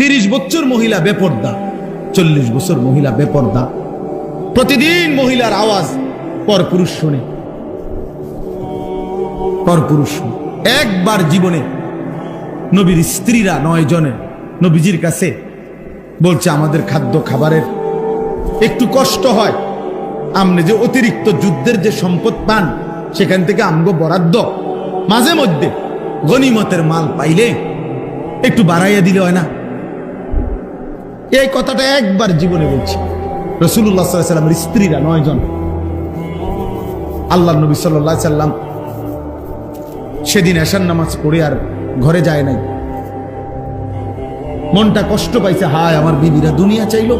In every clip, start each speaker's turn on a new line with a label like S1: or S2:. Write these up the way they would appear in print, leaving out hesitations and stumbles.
S1: 30 বছর মহিলা বেপর্দা, 40 বছর মহিলা বেপর্দা। প্রতিদিন মহিলার আওয়াজ পরপুরুষ শোনে, পরপুরুষ। একবার জীবনে নবীর স্ত্রীরা 9 জনে নবীজির কাছে বলছে, আমাদের খাদ্য খাবারের একটু কষ্ট হয়, আপনি যে অতিরিক্ত যুদ্ধের যে সম্পদ পান সেখান থেকে আমগো বরাদ্দ মাঝে মধ্যে গনিমতের মাল পাইলে একটু বাড়াইয়া দিলে হয় না? এই কথাটা একবার জীবনে বলছি। রাসূলুল্লাহ সাল্লাল্লাহু আলাইহি সাল্লামের স্ত্রীরা 9 জন, আল্লাহর নবী সাল্লাল্লাহু আলাইহি সাল্লাম সেদিন এশার নামাজ পড়ে আর ঘরে যায় নাই। মনটা কষ্ট পাইছে, হায় আমার বিবিরা দুনিয়া চাইলো,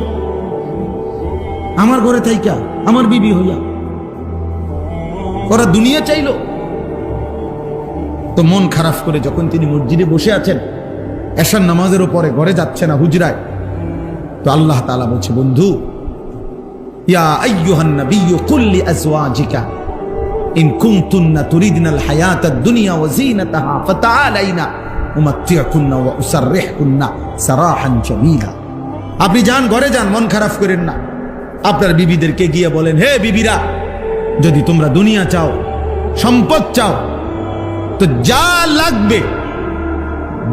S1: আমার ঘরে থাইকা আমার বিবি হইয়া ওরা দুনিয়া চাইলো। তো মন খারাপ করে যখন তিনি মসজিদে বসে আছেন, এশার নামাজের উপরে ঘরে যাচ্ছে না, হুজরায়, তো আল্লাহ তাআলা বলছে, বন্ধু, ইয়া আইয়ুহান নাবিয়্যু কুল লিআজওয়াজিকা ইন কুনতুন্না তুরিদনাল হায়াতাদ দুনিয়া ওয়া যিনাতাহা ফাতাআলাইনা উমাত্তিউকুন্না ওয়া উসাররিহুকুন্না সারাহান জামিলা। আপনি যান, ঘরে যান, মন খারাপ করেন না। আপনার বিবিদেরকে গিয়ে বলেন, হে বিবিরা, যদি তোমরা দুনিয়া চাও, সম্পদ চাও, তো যা লাগবে,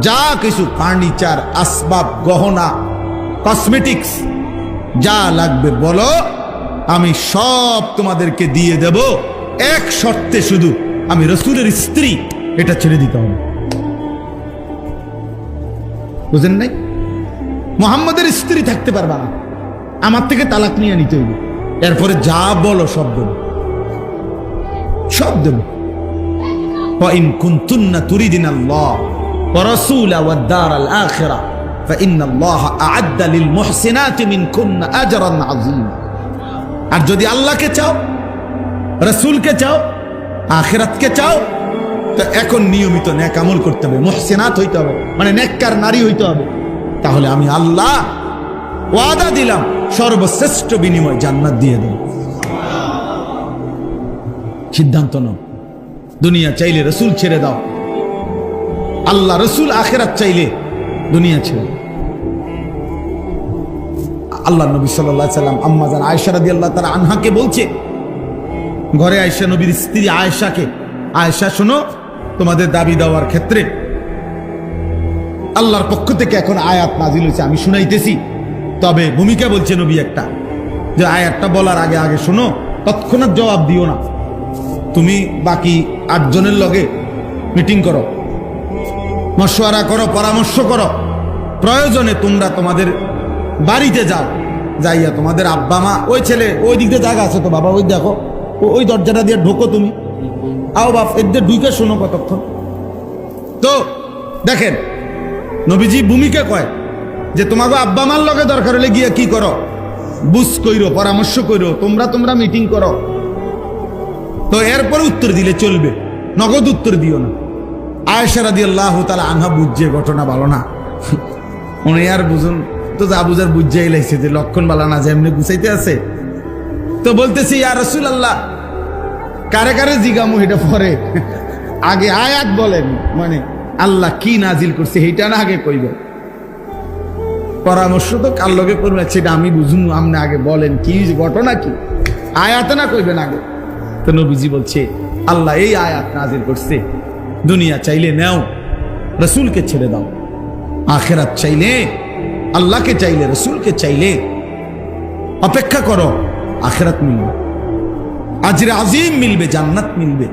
S1: যা কিছু ফার্নিচার, আসবাব, গহনা, কসমেটিক্স যা লাগবে বলো, আমি সব তোমাদেরকে দিয়ে দেব, এক শর্তে, শুধু আমি রাসূলের স্ত্রী, এটা ছেড়ে দিতে হবে। বুঝেন নাই? মুহাম্মদের স্ত্রী থাকতে পারবা না, আমার থেকে তালাক নিয়ে নিতে হইবে, এরপরে যা বলো সব দেব, সব দেব। وَإِن كُنتُنَّ تُرِيدْنَ اللَّهَ وَرَسُولَهُ وَالدَّارَ الْآخِرَةَ فَإِنَّ اللَّهَ أَعَدَّ لِلْمُحْسِنَاتِ مِنكُنَّ أَجْرًا عَظِيمًا। আর যদি আল্লাহকে চাও, রাসূলকে চাও, আখিরাতকে চাও, তো এখন নিয়মিত নেক আমল করতে হবে, মুহসিনাত হইতে হবে, মানে নেককার নারী হইতে হবে। তাহলে আমি আল্লাহ ওয়াদা দিলাম, সর্বশ্রেষ্ঠ বিনিময় জান্নাত দিয়ে দেব। সিদ্ধান্ত নাও, দুনিয়া চাইলে রাসূল ছেড়ে দাও, আল্লাহ রাসূল আখিরাত চাইলে দুনিয়া ছেড়ে দাও। আল্লাহ নবী সাল্লাল্লাহু আলাইহি সাল্লাম আম্মা জান আয়েশা রাদিয়াল্লাহু তাআলা আনহাকে বলছে, ঘরে আয়েশা নবীর স্ত্রী আয়েশাকে, আয়েশা শোনো, তোমাদের দাবি দেওয়ার ক্ষেত্রে আল্লাহর পক্ষ থেকে এখন আয়াত নাজিল হয়েছে, আমি শুনাইতেছি, তবে ভূমিকা বলছে নবী একটা, যে আয়াতটা বলার আগে আগে শোনো, তৎক্ষণাৎ জবাব দিও না। তুমি বাকি 8 জনের লগে মিটিং করো, মশওয়ারা করো, পরামর্শ করো, প্রয়োজনে তোমরা তোমাদের বাড়িতে যাও, যাইয়া তোমাদের আব্বা মা, ওই ছেলে ওই দিক দিয়ে জায়গা আছে তো বাবা, ওই দেখো, ওই দরজাটা দিয়ে ঢোকো, তুমি আও বাপ, এদের ঢুকে শোনো কতক্ষণ। তো দেখেন নবীজি ভূমিকা কয় যে তোমাকে আব্বা মার লগে দরকার হলে গিয়া কি করো, বুঝ কইরো, পরামর্শ কইরো, তোমরা মিটিং করো। তো এরপরে উত্তর দিলে চলবে, নগদ উত্তর দিও না। আয়েশা রাদিয়াল্লাহু তাআলা আনহা বুঝছে ঘটনা ভালো না, উনি আর বুঝুন তো, যা বুঝার বুঝাই লাইছে যে লক্ষণ বালা না, যে এমনি গুছাইতে আছে। তো বলতেছি, ইয়া রাসূলুল্লাহ, কারে কারে জিগামু এটা পরে, আগে আয়াত বলেন, মানে আল্লাহ কি নাজিল করছে এইটা না আগে কইবেন, পরামর্শ তো কার লগে করবেন সেটা আমি বুঝুন, আপনি আগে বলেন কি ঘটনা, কি আয়াত না কইবেন আগে। তো নবীজি বলছে, আল্লাহ এই আয়াত নাজিল করছে, দুনিয়া চাইলে নাও, রাসূলকে ছেড়ে দাও, আখিরাত চাইলে আল্লাহকে চাইলে, রাসূলকে চাইলে অপেক্ষা করো, আখিরাত মিলবে, আজরে আজিম মিলবে, জান্নাত মিলবে।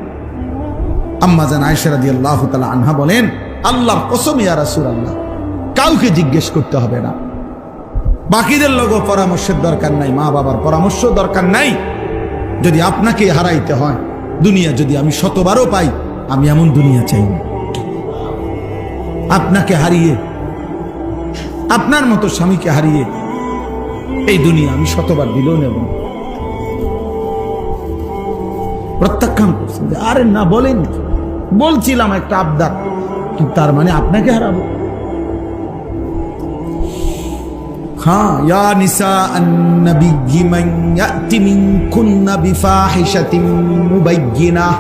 S1: আম্মা জান আয়েশা রাদিয়াল্লাহু তাআলা আনহা বলেন, আল্লাহর কসম ইয়া রাসূলুল্লাহ, কাউকে জিজ্ঞেস করতে হবে না, বাকিদের লোকও পরামর্শের দরকার নাই, মা বাবার পরামর্শ দরকার নাই। যদি আপনাকে হারাইতে হয়, দুনিয়া যদি আমি 100বারও পাই, আমি এমন দুনিয়া চাই না। আপনাকে হারিয়ে, আপনার মতো স্বামীকে হারিয়ে এই দুনিয়া আমি 100বার দিলেও নেব। প্রত্যাখ্যান করছেন, আরে না বলেন, বলছিলাম একটা আবদার, কিন্তু তার মানে আপনাকে হারাবো। हाँ या निसाअन नबिय्यि मन याति मिनकुन्न बिफाहिशतिन मुबय्यिनह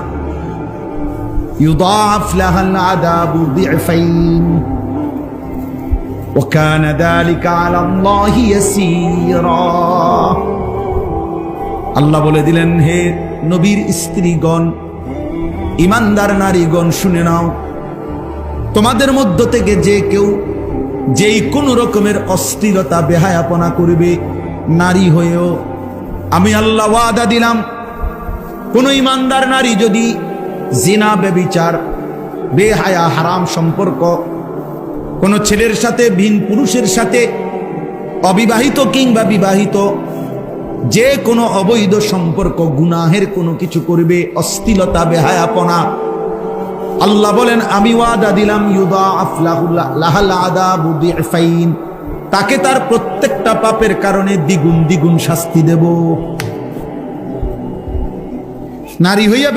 S1: युदाअफ लहल अदाबु दि'फैन। وكان ذلك على الله يسيرا। আল্লাহ বলে দিলেন, হে নবীর স্ত্রীগণ, ইমানদার নারীগণ, শুনে নাও, তোমাদের মধ্য থেকে যে কেউ যেই কোন রকমের অশ্লীলতা বেহায়াপনা করবে, নারী হয়েও আমি আল্লাহ ওয়াদা দিলাম, কোন ইমানদার নারী যদি জিনা, ব্যভিচার, বেহায়া, হারাম সম্পর্ক কোন ছেলের সাথে, ভিন পুরুষের সাথে, অবিবাহিত কিংবা বিবাহিত, যে কোনো অবৈধ সম্পর্ক, গুনাহের কোনো কিছু করবে, অশ্লীলতা, বেহায়াপনা, আল্লাহ বলেন আমি ওয়াদা দিলাম, ইউদাআফ লাহাল আযাবু দি'ফাইন, তাকে তার প্রত্যেকটা পাপের কারণে দ্বিগুণ দ্বিগুণ শাস্তি দেব। নারী হইয়া